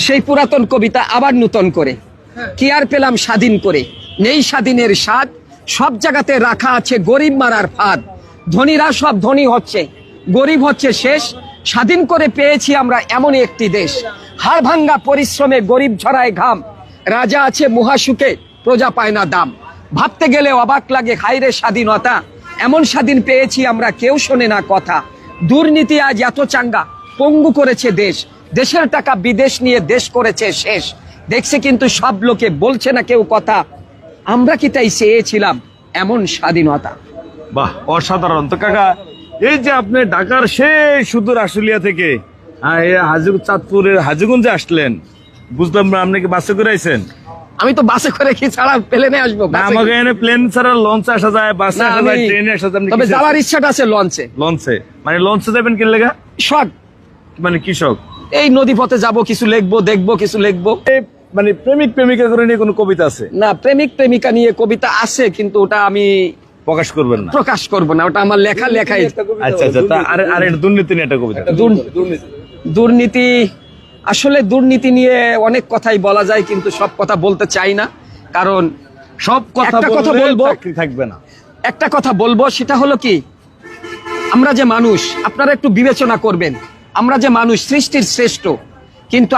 সেই পুরাতন কবিতা আবার নূতন করে, কি আর পেলাম স্বাধীন করে, নেই স্বাধীনের স্বাদ, সব জায়গাতে রাখা আছে গরিব মারার ফাঁদ। ধনীরা সব ধনী হচ্ছে, গরিব হচ্ছে শেষ। স্বাধীন করে পেয়েছি আমরা এমনই একটি দেশ, হাড় ভাঙ্গা পরিশ্রমে গরিব ঝরায় ঘাম, রাজা আছে মহাসুখে প্রজা পায় না দাম। ভাবতে গেলে অবাক লাগে, হায়রে স্বাধীনতা, এমন স্বাধীন পেয়েছি আমরা কেউ শোনে না কথা। দুর্নীতি আজ এত চাঙ্গা, পঙ্গু করেছে দেশ, দেশের টাকা বিদেশ নিয়ে দেশ করেছে শেষ। দেখছে কিন্তু সব লোকে বলছে না কেউ কথা, আমরা কি তাই চেয়েছিলাম এমন স্বাধীনতা। বাহ, অসাধারণ তো কাকা। এই যে আপনি ঢাকার সেই সুদূর আশুলিয়া থেকে চাঁদপুরের হাজীগঞ্জে আসলেন, বুঝলাম না আপনি কি বাসে করে আইছেন? আমি তো বাসে করে কি ছাড়া প্লেনে আসবো? না, আমাকে এখানে প্লেন ছাড়া লঞ্চে আসা যায়, বাসে আসা যায়, ট্রেনে আসা যায়। তবে যাওয়ার ইচ্ছাটা আছে লঞ্চে। লঞ্চে মানে লঞ্চে যাবেন কি লেগা? শখ, মানে কি শখ? এই নদী পথে যাবো, কিছু লিখবো, দেখবো, কিছু লিখবো। মানে প্রেমিক প্রেমিকা করে নিয়ে কোনো কবিতা আছে? না, প্রেমিক প্রেমিকা নিয়ে কবিতা আছে, কিন্তু ওটা আমি প্রকাশ করবেন না? প্রকাশ করব না, ওটা আমার লেখাই। আচ্ছা আচ্ছা, তা আর দুর্নীতি নিয়ে একটা কবিতা। দুর্নীতি, আসলে দুর্নীতি নিয়ে অনেক কথাই বলা যায়, কিন্তু সব কথা বলতে চাই না, কারণ সব কথা বলবো, চাকরি থাকবে না। একটা কথা বলবো, সেটা হলো কি, আমরা যে মানুষ, আপনারা একটু বিবেচনা করবেন, আমরা যে মানুষ সৃষ্টির শ্রেষ্ঠ, কিন্তু